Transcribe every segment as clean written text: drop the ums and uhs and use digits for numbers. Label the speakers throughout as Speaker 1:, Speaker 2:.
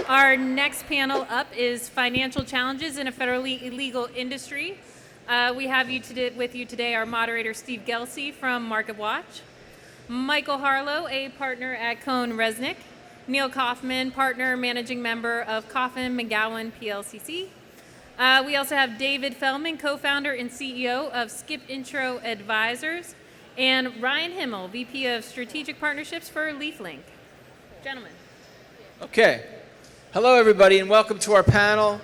Speaker 1: Our next panel up is Financial Challenges in a Federally Illegal Industry. We have with you today our moderator, Steve Gelsi from MarketWatch, Michael Harlow, a partner at CohnReznick, Neil Kaufman, partner managing member of Kaufman, McGowan, PLCC. We also have David Feldman, co-founder and CEO of Skip-Intro Advisors, and Ryan Himmel, VP of Strategic Partnerships for LeafLink. Gentlemen.
Speaker 2: Okay. Hello, everybody, and welcome to our panel.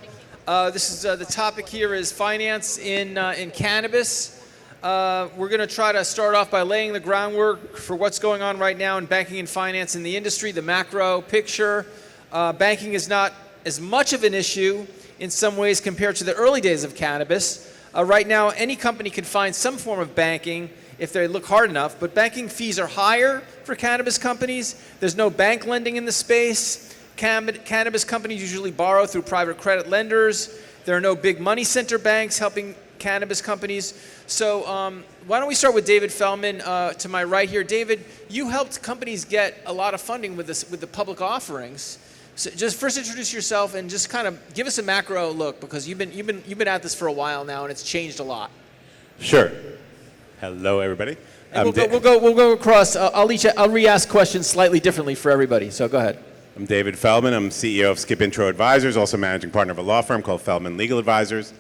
Speaker 2: This is the topic here is finance in cannabis. We're going to try to start off by laying the groundwork for what's going on right now in banking and finance in the industry, the macro picture. Banking is not as much of an issue in some ways compared to the early days of cannabis. Right now, any company can find some form of banking if they look hard enough, but banking fees are higher for cannabis companies. There's no bank lending in the space. Cannabis companies usually borrow through private credit lenders. There are no big money center banks helping cannabis companies. So why don't we start with David Feldman to my right here. David, you helped companies get a lot of funding with the public offerings. So just first introduce yourself and just kind of give us a macro look, because you've been at this for a while now and it's changed a lot.
Speaker 3: Sure. Hello, everybody.
Speaker 2: We'll go across. I'll re-ask questions slightly differently for everybody. So go ahead.
Speaker 3: I'm David Feldman. I'm CEO of Skip-Intro Advisors, also managing partner of a law firm called Feldman Legal Advisors.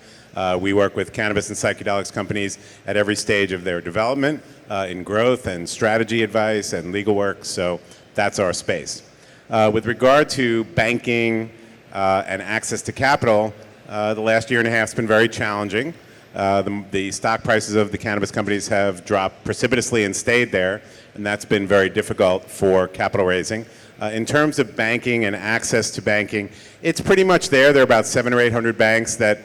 Speaker 3: We work with cannabis and psychedelics companies at every stage of their development, in growth and strategy advice and legal work. So that's our space. With regard to banking and access to capital, the last year and a half has been very challenging. The stock prices of the cannabis companies have dropped precipitously and stayed there, and that's been very difficult for capital raising. In terms of banking and access to banking, it's pretty much there. There are about 700 or 800 banks that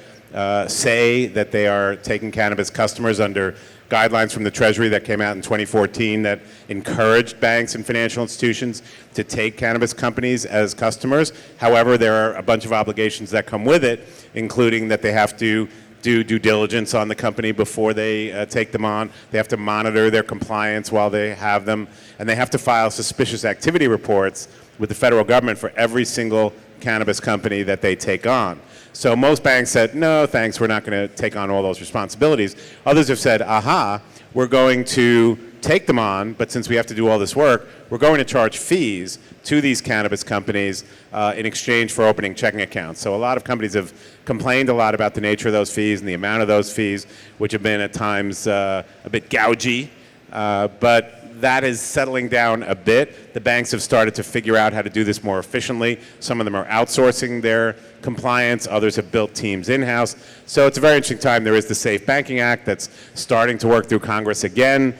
Speaker 3: say that they are taking cannabis customers under guidelines from the Treasury that came out in 2014 that encouraged banks and financial institutions to take cannabis companies as customers. However, there are a bunch of obligations that come with it, including that they have to do due diligence on the company before they take them on. They have to monitor their compliance while they have them, and they have to file suspicious activity reports with the federal government for every single cannabis company that they take on. So most banks said, no, thanks, we're not going to take on all those responsibilities. Others have said, aha, we're going to take them on, but since we have to do all this work, we're going to charge fees to these cannabis companies in exchange for opening checking accounts. So a lot of companies have complained a lot about the nature of those fees and the amount of those fees, which have been at times a bit gougy, but that is settling down a bit. The banks have started to figure out how to do this more efficiently. Some of them are outsourcing their compliance. Others have built teams in-house. So it's a very interesting time. There is the Safe Banking Act that's starting to work through Congress again.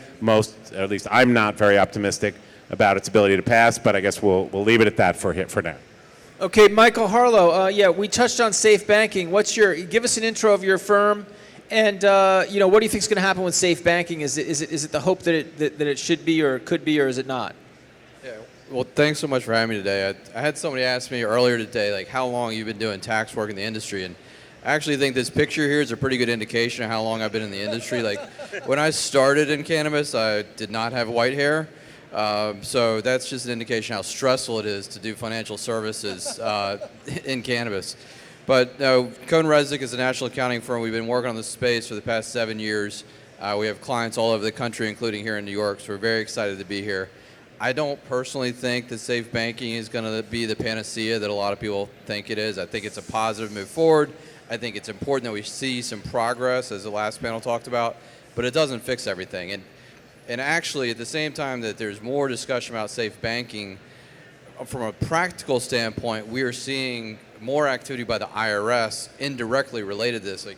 Speaker 3: At least I'm not very optimistic about its ability to pass, but I guess we'll leave it at that for now.
Speaker 2: Okay, Michael Harlow. Yeah, we touched on safe banking. Give us an intro of your firm, and what do you think is going to happen with safe banking? Is it the hope that it should be or could be, or is it not?
Speaker 4: Yeah. Well, thanks so much for having me today. I had somebody ask me earlier today, like, how long you've been doing tax work in the industry, and I actually think this picture here is a pretty good indication of how long I've been in the industry. Like, when I started in cannabis, I did not have white hair. So that's just an indication how stressful it is to do financial services in cannabis. But CohnReznick is a national accounting firm. We've been working on this space for the past 7 years. We have clients all over the country, including here in New York, so we're very excited to be here. I don't personally think that safe banking is going to be the panacea that a lot of people think it is. I think it's a positive move forward. I think it's important that we see some progress, as the last panel talked about, but it doesn't fix everything. And actually, at the same time that there's more discussion about safe banking, from a practical standpoint, we are seeing more activity by the IRS indirectly related to this. Like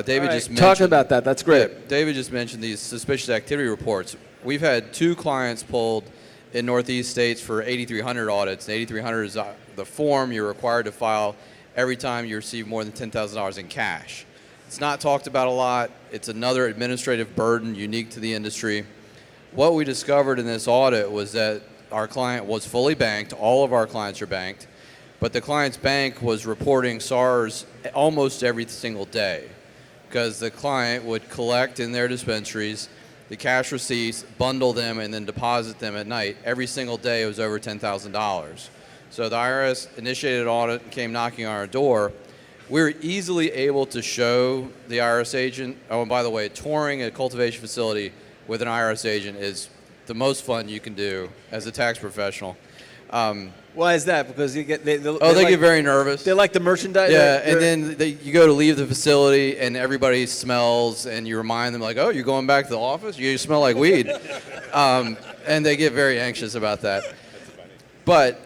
Speaker 4: David just mentioned.
Speaker 2: Talk about that. That's great.
Speaker 4: Yeah, David just mentioned these suspicious activity reports. We've had 2 clients pulled in Northeast states for 8300 audits. And 8300 is the form you're required to file every time you receive more than $10,000 in cash. It's not talked about a lot. It's another administrative burden unique to the industry. What we discovered in this audit was that our client was fully banked. All of our clients are banked. But the client's bank was reporting SARS almost every single day, because the client would collect in their dispensaries the cash receipts, bundle them, and then deposit them at night. Every single day it was over $10,000. So the IRS initiated an audit and came knocking on our door. We were easily able to show the IRS agent, oh, and by the way, touring a cultivation facility with an IRS agent is the most fun you can do as a tax professional.
Speaker 2: Why is that? Because you get they
Speaker 4: Get very nervous.
Speaker 2: They like the merchandise.
Speaker 4: Yeah, and then you go to leave the facility, and everybody smells, and you remind them like, "Oh, you're going back to the office? You smell like weed," and they get very anxious about that. But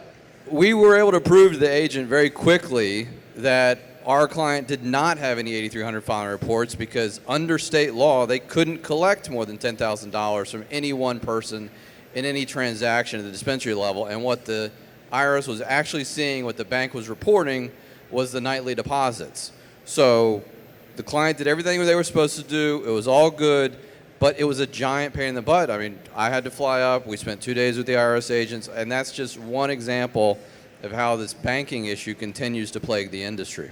Speaker 4: we were able to prove to the agent very quickly that our client did not have any 8300 filing reports because under state law, they couldn't collect more than $10,000 from any one person in any transaction at the dispensary level. And what the IRS was actually seeing, what the bank was reporting, was the nightly deposits. So the client did everything they were supposed to do. It was all good, but it was a giant pain in the butt. I mean, I had to fly up. We spent 2 days with the IRS agents, and that's just one example of how this banking issue continues to plague the industry.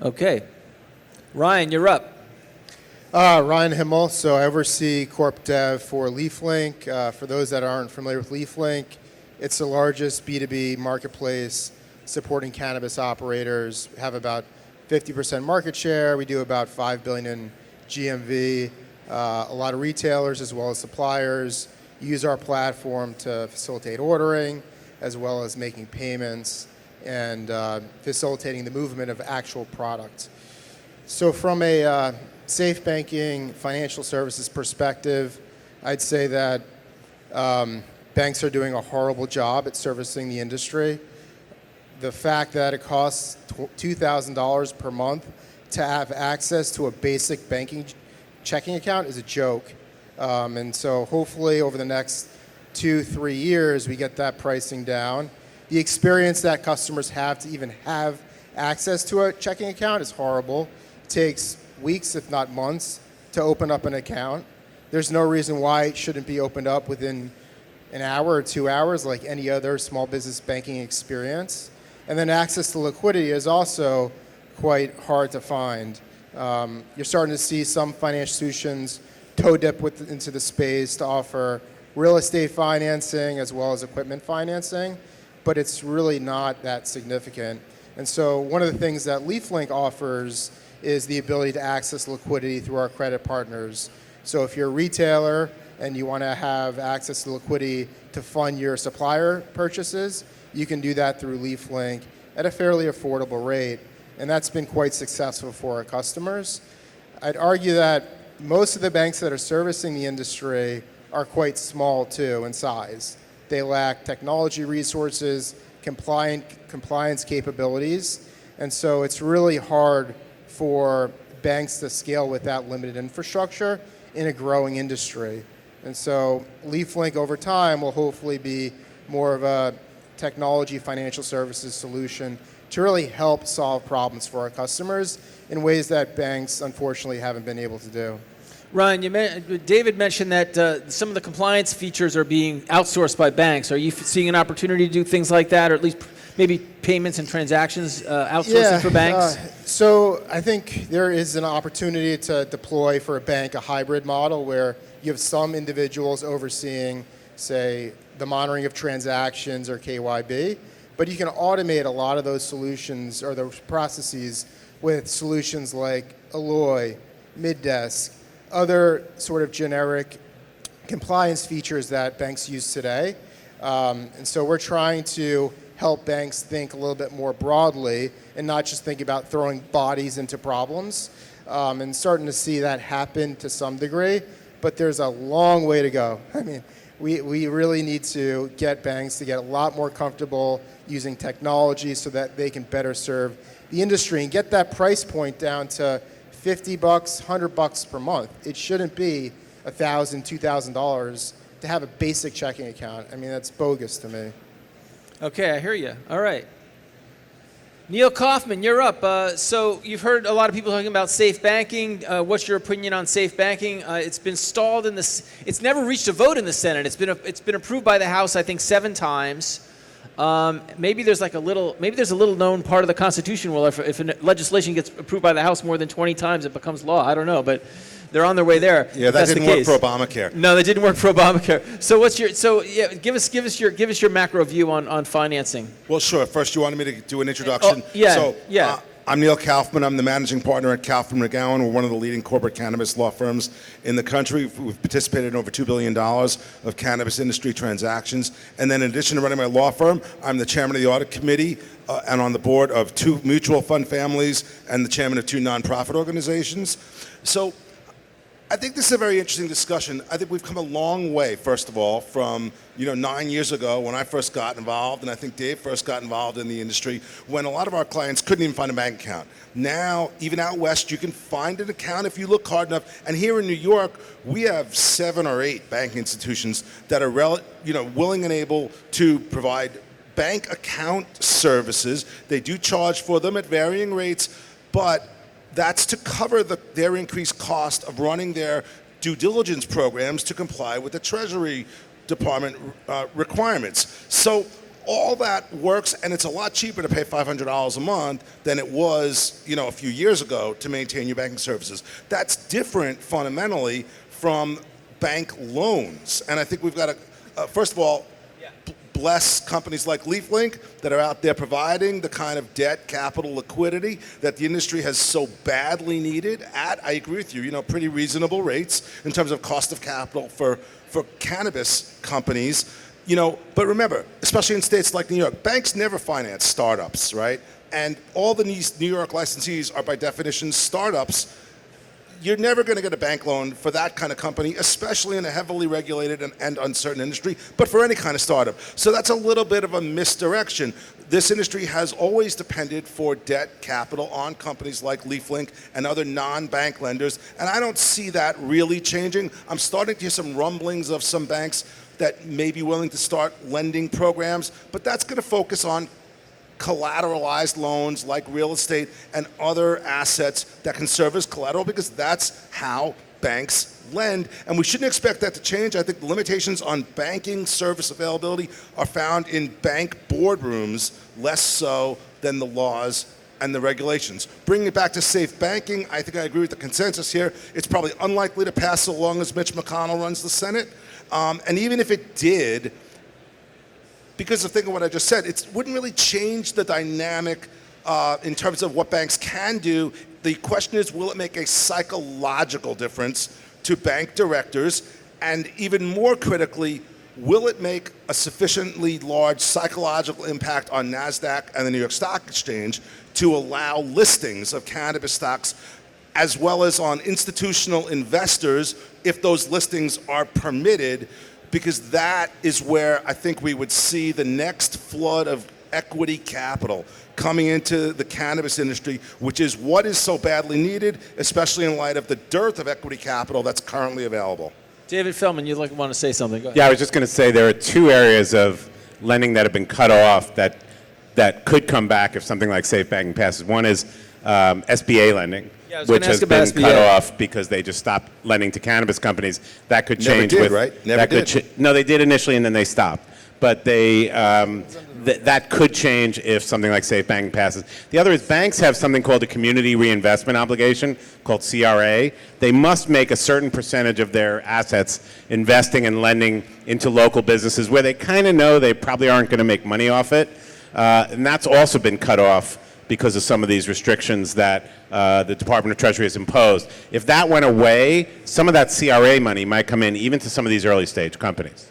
Speaker 2: Okay. Ryan, you're up.
Speaker 5: Ryan Himmel. So I oversee Corp Dev for LeafLink. For those that aren't familiar with LeafLink, it's the largest B2B marketplace supporting cannabis operators. We have about 50% market share. We do about $5 billion in GMV. A lot of retailers as well as suppliers use our platform to facilitate ordering as well as making payments and facilitating the movement of actual product. So from a safe banking financial services perspective, I'd say that banks are doing a horrible job at servicing the industry. The fact that it costs $2,000 per month to have access to a basic banking checking account is a joke. And so hopefully over the next 2-3 years, we get that pricing down. The experience that customers have to even have access to a checking account is horrible. It takes weeks, if not months, to open up an account. There's no reason why it shouldn't be opened up within an hour or 2 hours like any other small business banking experience. And then access to liquidity is also quite hard to find. You're starting to see some financial institutions toe dip into the space to offer real estate financing as well as equipment financing, but it's really not that significant. And so one of the things that LeafLink offers is the ability to access liquidity through our credit partners. So if you're a retailer and you want to have access to liquidity to fund your supplier purchases, you can do that through LeafLink at a fairly affordable rate. And that's been quite successful for our customers. I'd argue that most of the banks that are servicing the industry are quite small too in size. They lack technology resources, compliance capabilities, and so it's really hard for banks to scale with that limited infrastructure in a growing industry. And so LeafLink over time will hopefully be more of a technology financial services solution to really help solve problems for our customers in ways that banks unfortunately haven't been able to do.
Speaker 2: Ryan, David mentioned that some of the compliance features are being outsourced by banks. Are you seeing an opportunity to do things like that, or at least maybe payments and transactions outsourcing for banks?
Speaker 5: So I think there is an opportunity to deploy for a bank a hybrid model where you have some individuals overseeing, say, the monitoring of transactions or KYB, but you can automate a lot of those solutions or those processes with solutions like Alloy, Middesk, other sort of generic compliance features that banks use today. And so we're trying to help banks think a little bit more broadly and not just think about throwing bodies into problems, and starting to see that happen to some degree. But there's a long way to go. I mean, we really need to get banks to get a lot more comfortable using technology so that they can better serve the industry and get that price point down to $50, $100 per month. It shouldn't be $1,000, $2,000 to have a basic checking account. I mean, that's bogus to me.
Speaker 2: Okay, I hear you. All right. Neil Kaufman, you're up. So you've heard a lot of people talking about safe banking. What's your opinion on safe banking? It's been stalled in this. It's never reached a vote in the Senate. It's been approved by the House, I think, 7 times. Maybe there's a little known part of the Constitution where if legislation gets approved by the House more than 20 times, it becomes law. I don't know, but they're on their way there.
Speaker 6: Yeah,
Speaker 2: if
Speaker 6: that
Speaker 2: that's
Speaker 6: didn't
Speaker 2: the
Speaker 6: work
Speaker 2: case.
Speaker 6: for Obamacare.
Speaker 2: No, that didn't work for Obamacare. So give us your macro view on financing.
Speaker 6: Well, sure. First, you wanted me to do an introduction.
Speaker 2: Yeah.
Speaker 6: I'm Neil Kaufman. I'm the managing partner at Kaufman McGowan. We're one of the leading corporate cannabis law firms in the country. We've participated in over $2 billion of cannabis industry transactions. And then in addition to running my law firm, I'm the chairman of the audit committee and on the board of 2 mutual fund families and the chairman of 2 nonprofit organizations. So I think this is a very interesting discussion. I think we've come a long way, first of all, from 9 years ago when I first got involved, and I think Dave first got involved in the industry, when a lot of our clients couldn't even find a bank account. Now, even out west, you can find an account if you look hard enough. And here in New York, we have 7 or 8 banking institutions that are willing and able to provide bank account services. They do charge for them at varying rates, but that's to cover their increased cost of running their due diligence programs to comply with the Treasury Department requirements. So all that works, and it's a lot cheaper to pay $500 a month than it was, a few years ago to maintain your banking services. That's different fundamentally from bank loans. And I think we've got to, first of all, bless companies like LeafLink that are out there providing the kind of debt, capital, liquidity that the industry has so badly needed at, I agree with you, pretty reasonable rates in terms of cost of capital for cannabis companies. But remember, especially in states like New York, banks never finance startups, right? And all the New York licensees are by definition startups. You're never going to get a bank loan for that kind of company, especially in a heavily regulated and uncertain industry, but for any kind of startup. So that's a little bit of a misdirection. This industry has always depended for debt capital on companies like LeafLink and other non-bank lenders, and I don't see that really changing. I'm starting to hear some rumblings of some banks that may be willing to start lending programs, but that's going to focus on collateralized loans like real estate and other assets that can serve as collateral, because that's how banks lend. And we shouldn't expect that to change. I think the limitations on banking service availability are found in bank boardrooms, less so than the laws and the regulations. Bringing it back to safe banking, I think I agree with the consensus here. It's probably unlikely to pass so long as Mitch McConnell runs the Senate. And even if it did, because of thinking what I just said, it wouldn't really change the dynamic in terms of what banks can do. The question is, will it make a psychological difference to bank directors? And even more critically, will it make a sufficiently large psychological impact on NASDAQ and the New York Stock Exchange to allow listings of cannabis stocks, as well as on institutional investors if those listings are permitted? Because that is where I think we would see the next flood of equity capital coming into the cannabis industry, which is what is so badly needed, especially in light of the dearth of equity capital that's currently available.
Speaker 2: David Feldman, you want to say something? Go ahead.
Speaker 3: Yeah, I was just going to say there are 2 areas of lending that have been cut off that could come back if something like safe banking passes. One is SBA lending,
Speaker 2: Yeah,
Speaker 3: which has been
Speaker 2: SBA.
Speaker 3: cut off because they just stopped lending to cannabis companies. That could change.
Speaker 6: Never did, right? Never did.
Speaker 3: No, they did initially, and then they stopped. But they that could change if something like safe banking passes. The other is banks have something called a community reinvestment obligation, called CRA. They must make a certain percentage of their assets investing and lending into local businesses where they kind of know they probably aren't going to make money off it. And that's also been cut off because of some of these restrictions that the Department of Treasury has imposed. If that went away, some of that CRA money might come in even to some of these early stage companies.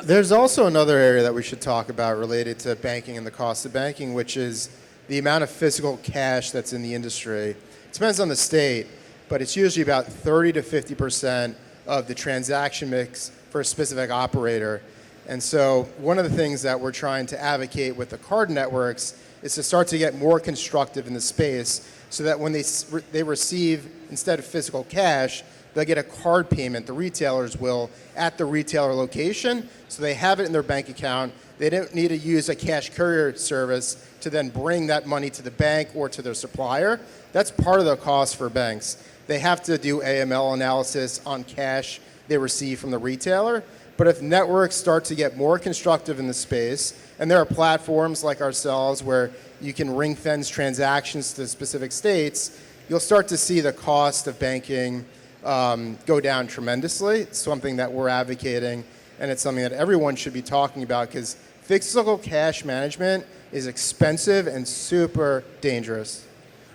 Speaker 5: There's also another area that we should talk about related to banking and the cost of banking, which is the amount of physical cash that's in the industry. It depends on the state, but it's usually about 30 to 50% of the transaction mix for a specific operator. And so one of the things that we're trying to advocate with the card networks is to start to get more constructive in the space so that when they receive, instead of physical cash, they'll get a card payment, the retailers will, at the retailer location, so they have it in their bank account. They don't need to use a cash courier service to then bring that money to the bank or to their supplier. That's part of the cost for banks. They have to do AML analysis on cash they receive from the retailer. But if networks start to get more constructive in the space, and there are platforms like ourselves where you can ring-fence transactions to specific states, you'll start to see the cost of banking go down tremendously. It's something that we're advocating, and it's something that everyone should be talking about because physical cash management is expensive and super dangerous.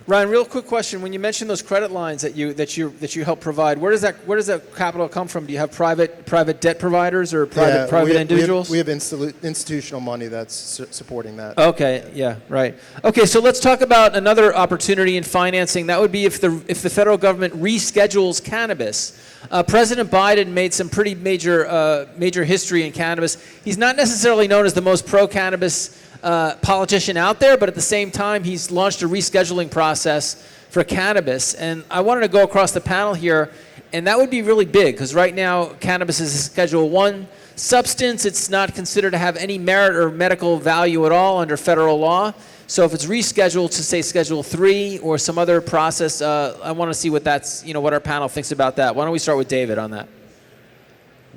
Speaker 2: Ryan, real quick question. When you mention those credit lines that you help provide, where does that capital come from? Do you have private debt providers or private individuals?
Speaker 5: We have institutional money that's supporting that.
Speaker 2: Okay, yeah, right. Okay, so let's talk about another opportunity in financing. That would be if the federal government reschedules cannabis. President Biden made some pretty major history in cannabis. He's not necessarily known as the most pro-cannabis politician out there, but at the same time, he's launched a rescheduling process for cannabis. And I wanted to go across the panel here, and that would be really big because right now, cannabis is a Schedule I substance. It's not considered to have any merit or medical value at all under federal law. So if it's rescheduled to say Schedule III or some other process, I want to see what what our panel thinks about that. Why don't we start with David on that?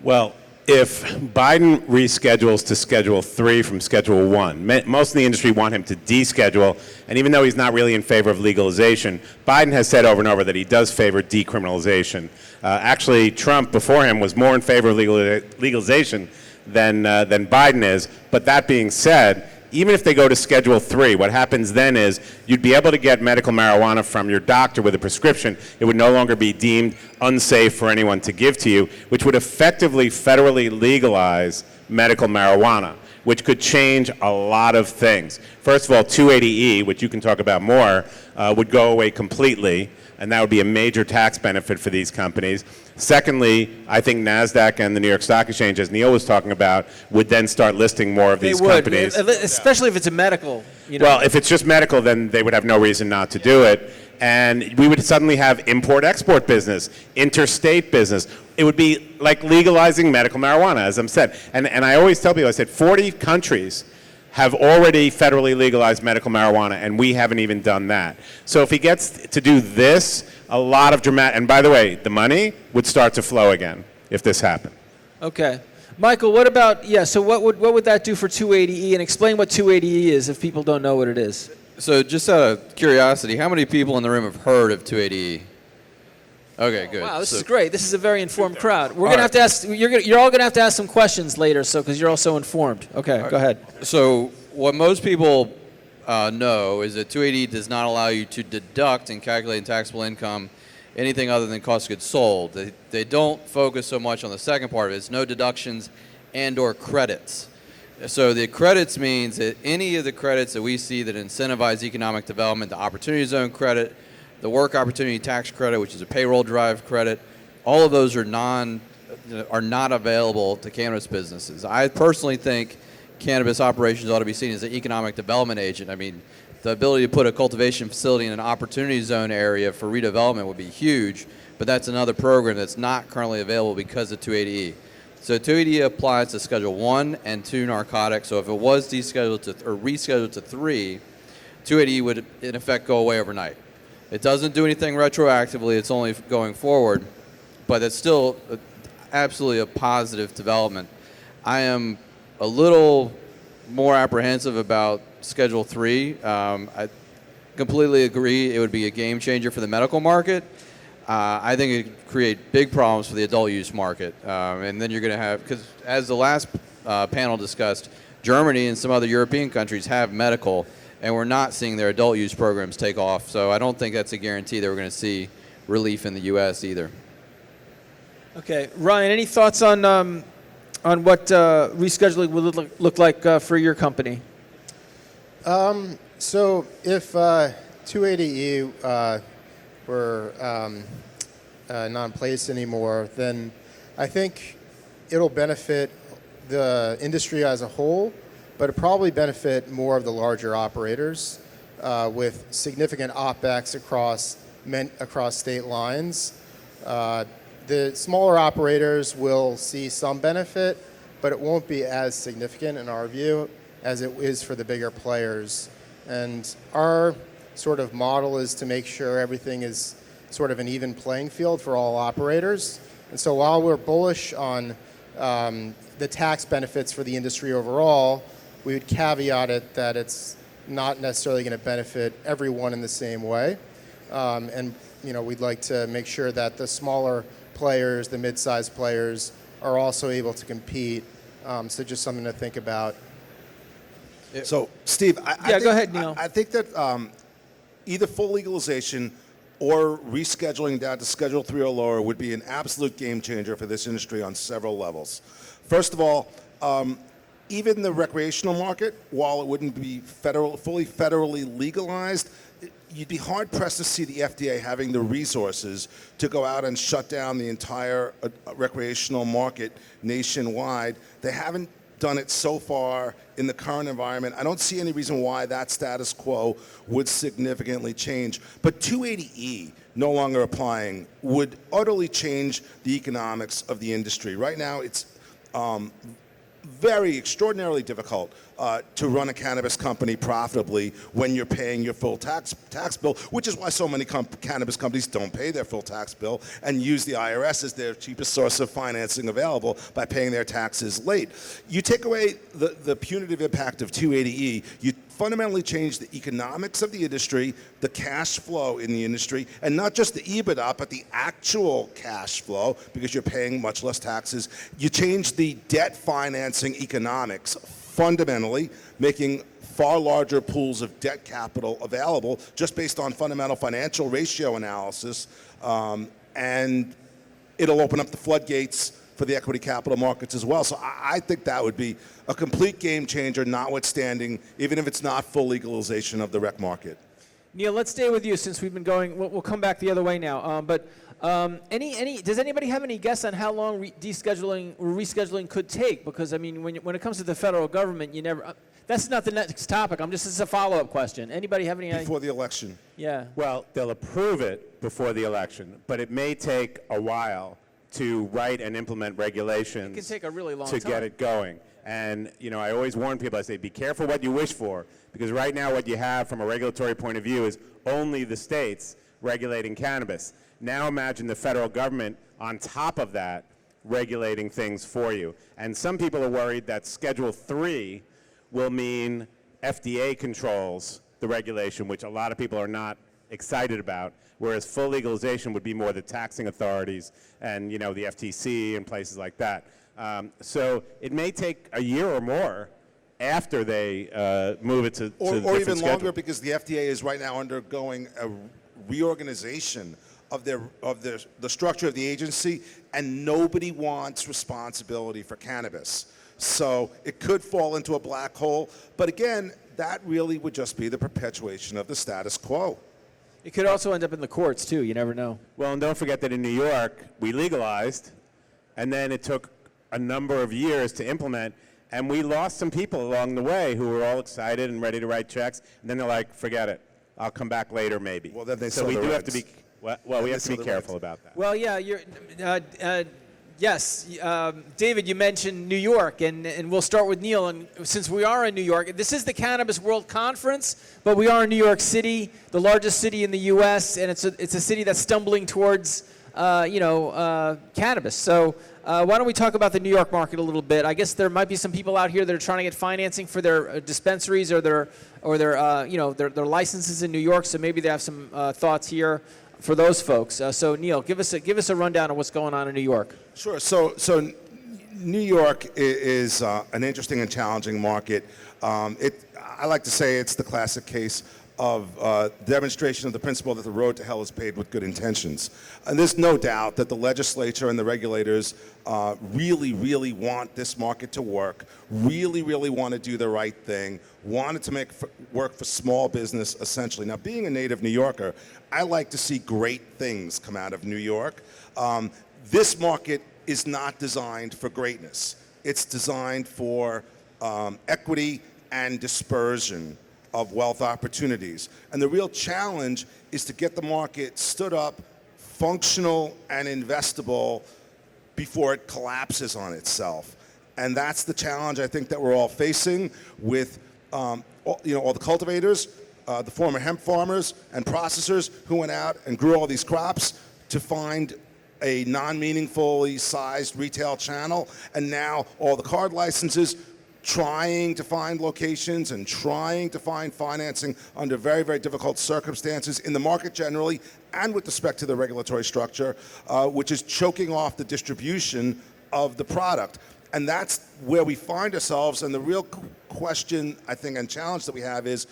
Speaker 3: Well, if Biden reschedules to Schedule 3 from Schedule 1, most of the industry want him to deschedule, and even though he's not really in favor of legalization, Biden has said over and over that he does favor decriminalization. Actually, Trump before him was more in favor of legalization than Biden is, but that being said, even if they go to Schedule 3, what happens then is you'd be able to get medical marijuana from your doctor with a prescription. It would no longer be deemed unsafe for anyone to give to you, which would effectively federally legalize medical marijuana, which could change a lot of things. First of all, 280E, which you can talk about more, would go away completely, and that would be a major tax benefit for these companies. Secondly, I think NASDAQ and the New York Stock Exchange, as Neil was talking about, would then start listing more of these companies.
Speaker 2: Especially if it's a medical.
Speaker 3: Well, if it's just medical, then they would have no reason not to do it. And we would suddenly have import-export business, interstate business. It would be like legalizing medical marijuana, as I'm said. And I always tell people, I said 40 countries have already federally legalized medical marijuana, and we haven't even done that. So if he gets to do this, a lot of dramatic, and by the way, the money would start to flow again if this happened.
Speaker 2: Okay. Michael, what about, so what would that do for 280E? And explain what 280E is if people don't know what it is.
Speaker 4: So just out of curiosity, how many people in the room have heard of 280E? Okay, good.
Speaker 2: Wow, this is great. This is a very informed crowd. We're gonna have to ask. You're all gonna have to ask some questions later, because you're all so informed. Okay, go ahead.
Speaker 4: So what most people know is that 280 does not allow you to deduct in calculating taxable income anything other than cost of goods sold. They don't focus so much on the second part of it. It's no deductions and/or credits. So the credits means that any of the credits that we see that incentivize economic development, the Opportunity Zone credit, the Work Opportunity Tax Credit, which is a payroll drive credit, all of those are not available to cannabis businesses. I personally think cannabis operations ought to be seen as an economic development agent. I mean, the ability to put a cultivation facility in an Opportunity Zone area for redevelopment would be huge, but that's another program that's not currently available because of 280E. So 280E applies to Schedule 1 and 2 narcotics. So if it was rescheduled to 3, 280E would in effect go away overnight. It doesn't do anything retroactively, it's only going forward, but it's still absolutely a positive development. I am a little more apprehensive about Schedule 3. I completely agree it would be a game changer for the medical market. I think it could create big problems for the adult use market. And then you're going to have, because as the last panel discussed, Germany and some other European countries have medical, and we're not seeing their adult use programs take off. So I don't think that's a guarantee that we're going to see relief in the U.S. either.
Speaker 2: Okay, Ryan, any thoughts on what rescheduling would look like for your company?
Speaker 5: So if 280E were not in place anymore, then I think it'll benefit the industry as a whole, but it probably benefit more of the larger operators with significant OpEx across state lines. The smaller operators will see some benefit, but it won't be as significant in our view as it is for the bigger players. And our sort of model is to make sure everything is sort of an even playing field for all operators. And so while we're bullish on the tax benefits for the industry overall, we would caveat it that it's not necessarily going to benefit everyone in the same way. And we'd like to make sure that the smaller players, the mid-sized players, are also able to compete. So just something to think about.
Speaker 6: So, Steve, I think,
Speaker 2: go ahead, Neil.
Speaker 6: I think that either full legalization or rescheduling down to Schedule 3 or lower would be an absolute game changer for this industry on several levels. First of all, even the recreational market, while it wouldn't be fully federally legalized, you'd be hard-pressed to see the FDA having the resources to go out and shut down the entire recreational market nationwide. They haven't done it so far in the current environment. I don't see any reason why that status quo would significantly change. But 280E no longer applying would utterly change the economics of the industry. Right now, it's very extraordinarily difficult to run a cannabis company profitably when you're paying your full tax bill, which is why so many cannabis companies don't pay their full tax bill and use the IRS as their cheapest source of financing available by paying their taxes late. You take away the punitive impact of 280E, you fundamentally change the economics of the industry, the cash flow in the industry, and not just the EBITDA, but the actual cash flow, because you're paying much less taxes. You change the debt financing economics fundamentally, making far larger pools of debt capital available just based on fundamental financial ratio analysis, and it'll open up the floodgates for the equity capital markets as well. So I think that would be a complete game changer, notwithstanding, even if it's not full legalization of the rec market.
Speaker 2: Neil, let's stay with you since we've been going. We'll come back the other way now. Does anybody have any guess on how long descheduling or rescheduling could take? Because I mean, when it comes to the federal government, you never. That's not the next topic. This is a follow-up question. Anybody have any?
Speaker 6: Before the election.
Speaker 2: Yeah.
Speaker 3: Well, they'll approve it before the election, but it may take a while to write and implement regulations.
Speaker 2: It can take a really long
Speaker 3: to
Speaker 2: time.
Speaker 3: get it going. And I always warn people. I say, be careful what you wish for, because right now what you have from a regulatory point of view is only the states regulating cannabis. Now imagine the federal government on top of that regulating things for you. And some people are worried that Schedule 3 will mean FDA controls the regulation, which a lot of people are not excited about, whereas full legalization would be more the taxing authorities and the FTC and places like that. So it may take a year or more after they move it to
Speaker 6: or
Speaker 3: different
Speaker 6: even
Speaker 3: schedule.
Speaker 6: longer, because the FDA is right now undergoing a reorganization of the structure of the agency, and nobody wants responsibility for cannabis. So it could fall into a black hole, but again, that really would just be the perpetuation of the status quo.
Speaker 2: It could also end up in the courts too. You never know.
Speaker 3: Well, and don't forget that in New York, we legalized, and then it took a number of years to implement, and we lost some people along the way who were all excited and ready to write checks, and then they're like, forget it, I'll come back later maybe.
Speaker 6: Well, then they
Speaker 3: so
Speaker 6: sell
Speaker 3: we
Speaker 6: the
Speaker 3: do have
Speaker 6: rights.
Speaker 3: to be, well, we have to be careful about that.
Speaker 2: Well, yeah, yes, David, you mentioned New York, and we'll start with Neil. And since we are in New York, this is the Cannabis World Conference, but we are in New York City, the largest city in the U.S., and it's a city that's stumbling towards, cannabis. So why don't we talk about the New York market a little bit? I guess there might be some people out here that are trying to get financing for their dispensaries or their licenses in New York. So maybe they have some thoughts here for those folks. So Neil, give us a rundown of what's going on in New York.
Speaker 6: Sure. So New York is an interesting and challenging market. I like to say it's the classic case of demonstration of the principle that the road to hell is paved with good intentions. And there's no doubt that the legislature and the regulators really, really want this market to work, really, really want to do the right thing, wanted to make work for small business, essentially. Now, being a native New Yorker, I like to see great things come out of New York. This market is not designed for greatness. It's designed for equity and dispersion of wealth opportunities. And the real challenge is to get the market stood up, functional and investable before it collapses on itself. And that's the challenge I think that we're all facing with all the cultivators, the former hemp farmers and processors who went out and grew all these crops to find a non-meaningfully sized retail channel, and now all the card licenses trying to find locations and trying to find financing under very, very difficult circumstances in the market generally and with respect to the regulatory structure, which is choking off the distribution of the product. And that's where we find ourselves, and the real question, I think, and challenge that we have is,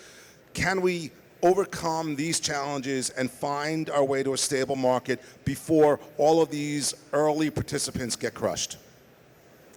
Speaker 6: can we overcome these challenges and find our way to a stable market before all of these early participants get crushed?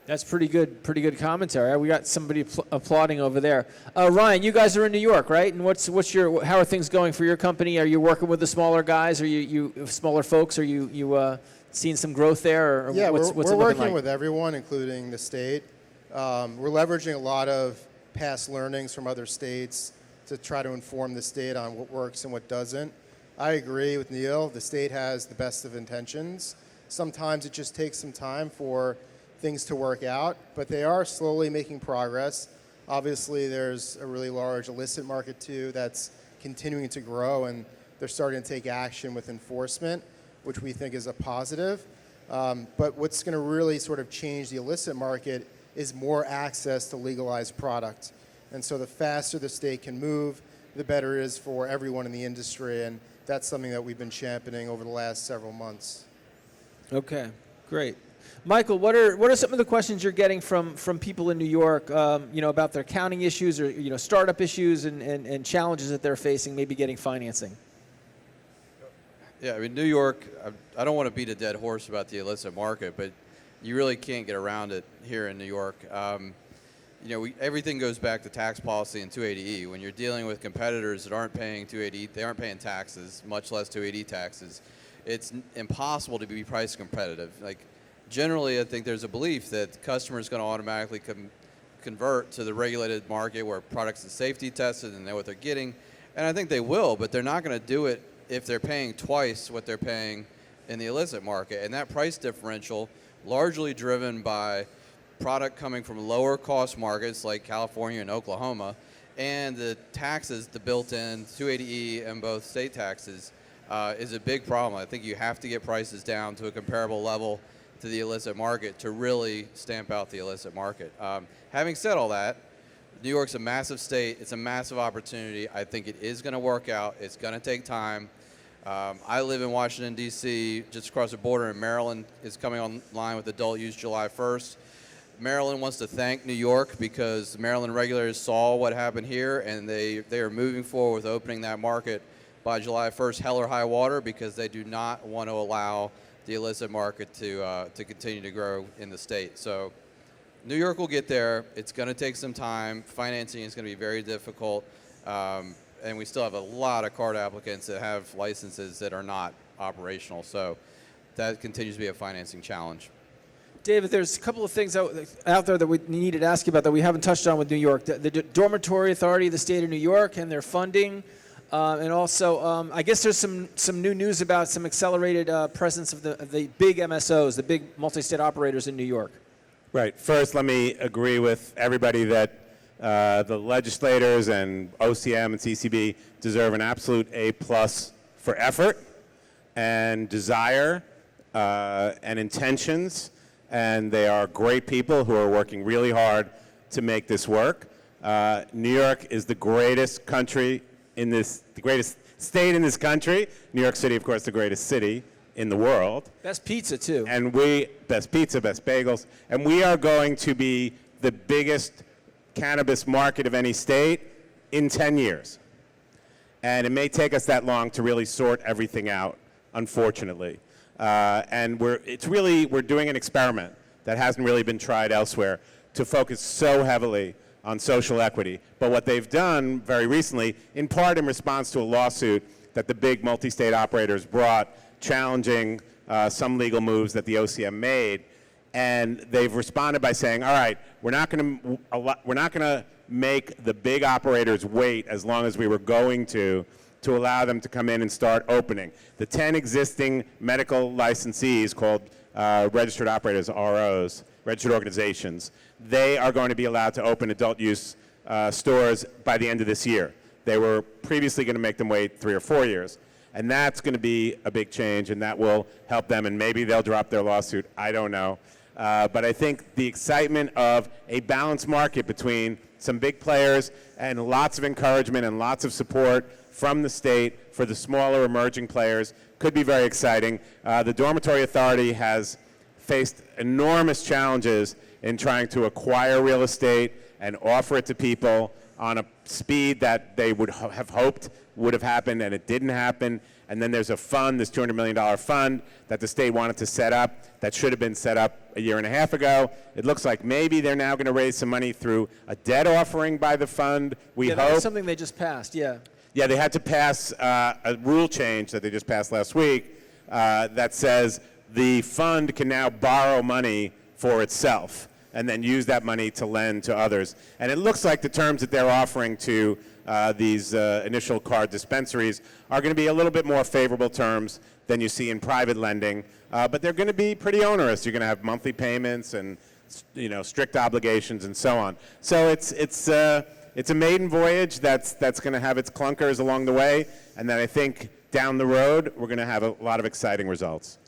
Speaker 2: That's pretty good commentary. We got somebody applauding over there. Ryan, you guys are in New York, right? And how are things going for your company? Are you working with the smaller guys? Are you smaller folks? Are you seeing some growth there? Or
Speaker 5: Yeah,
Speaker 2: what's
Speaker 5: we're
Speaker 2: it looking
Speaker 5: working
Speaker 2: like?
Speaker 5: with everyone, including the state. We're leveraging a lot of past learnings from other states to try to inform the state on what works and what doesn't. I agree with Neil. The state has the best of intentions. Sometimes it just takes some time for things to work out, but they are slowly making progress. Obviously, there's a really large illicit market too that's continuing to grow, and they're starting to take action with enforcement, which we think is a positive. But what's going to really sort of change the illicit market is more access to legalized product. And so the faster the state can move, the better it is for everyone in the industry, and that's something that we've been championing over the last several months.
Speaker 2: Okay, great. Michael, what are some of the questions you're getting from people in New York, about their accounting issues or startup issues and challenges that they're facing, maybe getting financing?
Speaker 4: Yeah, I mean, New York, I don't want to beat a dead horse about the illicit market, but you really can't get around it here in New York. Everything goes back to tax policy and 280E. When you're dealing with competitors that aren't paying 280, they aren't paying taxes, much less 280 taxes, it's impossible to be price competitive. Generally, I think there's a belief that customers going to automatically convert to the regulated market where products are safety tested and know what they're getting. And I think they will, but they're not going to do it if they're paying twice what they're paying in the illicit market. And that price differential, largely driven by product coming from lower cost markets like California and Oklahoma, and the taxes, the built-in 280E and both state taxes, is a big problem. I think you have to get prices down to a comparable level to the illicit market to really stamp out the illicit market. Having said all that, New York's a massive state. It's a massive opportunity. I think it is going to work out. It's going to take time. I live in Washington, D.C., just across the border, and Maryland is coming online with adult use July 1st. Maryland wants to thank New York because Maryland regulators saw what happened here, and they are moving forward with opening that market by July 1st, hell or high water, because they do not want to allow the illicit market to continue to grow in the state. So New York will get there. It's going to take some time. Financing is going to be very difficult. And we still have a lot of card applicants that have licenses that are not operational. So that continues to be a financing challenge.
Speaker 2: David, there's a couple of things out there that we needed to ask you about that we haven't touched on with New York. The Dormitory Authority of the State of New York and their funding. And also, I guess there's some new news about some accelerated presence of the big MSOs, the big multi-state operators in New York.
Speaker 3: Right. First, let me agree with everybody that the legislators and OCM and CCB deserve an absolute A+ for effort and desire and intentions, and they are great people who are working really hard to make this work. New York is the greatest country the greatest state in this country. New York City, of course, the greatest city in the world.
Speaker 2: Best pizza, too.
Speaker 3: And best pizza, best bagels. And we are going to be the biggest cannabis market of any state in 10 years. And it may take us that long to really sort everything out, unfortunately. And we're doing an experiment that hasn't really been tried elsewhere to focus so heavily on social equity. But what they've done very recently, in part in response to a lawsuit that the big multi-state operators brought challenging some legal moves that the OCM made, and they've responded by saying, all right, we're not going to make the big operators wait as long as we were going to allow them to come in and start opening. The 10 existing medical licensees called registered operators, ROs, registered organizations, they are going to be allowed to open adult use stores by the end of this year. They were previously going to make them wait 3 or 4 years. And that's going to be a big change, and that will help them, and maybe they'll drop their lawsuit. I don't know. But I think the excitement of a balanced market between some big players and lots of encouragement and lots of support from the state for the smaller emerging players could be very exciting. The Dormitory Authority has faced enormous challenges in trying to acquire real estate and offer it to people on a speed that they would have hoped would have happened, and it didn't happen. And then there's a fund, this $200 million fund that the state wanted to set up that should have been set up a year and a half ago. It looks like maybe they're now going to raise some money through a debt offering by the fund. We
Speaker 2: Yeah,
Speaker 3: hope.
Speaker 2: that was something they just passed, yeah.
Speaker 3: Yeah, they had to pass a rule change that they just passed last week that says the fund can now borrow money for itself and then use that money to lend to others. And it looks like the terms that they're offering to these initial card dispensaries are going to be a little bit more favorable terms than you see in private lending, but they're going to be pretty onerous. You're going to have monthly payments and strict obligations and so on. So it's a maiden voyage that's going to have its clunkers along the way, and then I think down the road we're going to have a lot of exciting results.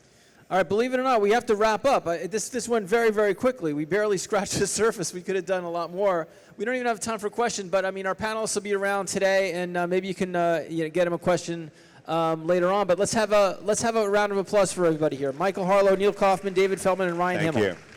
Speaker 2: All right, believe it or not, we have to wrap up. This went very, very quickly. We barely scratched the surface. We could have done a lot more. We don't even have time for questions, but I mean, our panelists will be around today, and maybe you can get them a question later on. But let's have a round of applause for everybody here. Michael Harlow, Neil Kaufman, David Feldman, and Ryan Himmel.
Speaker 3: Thank you.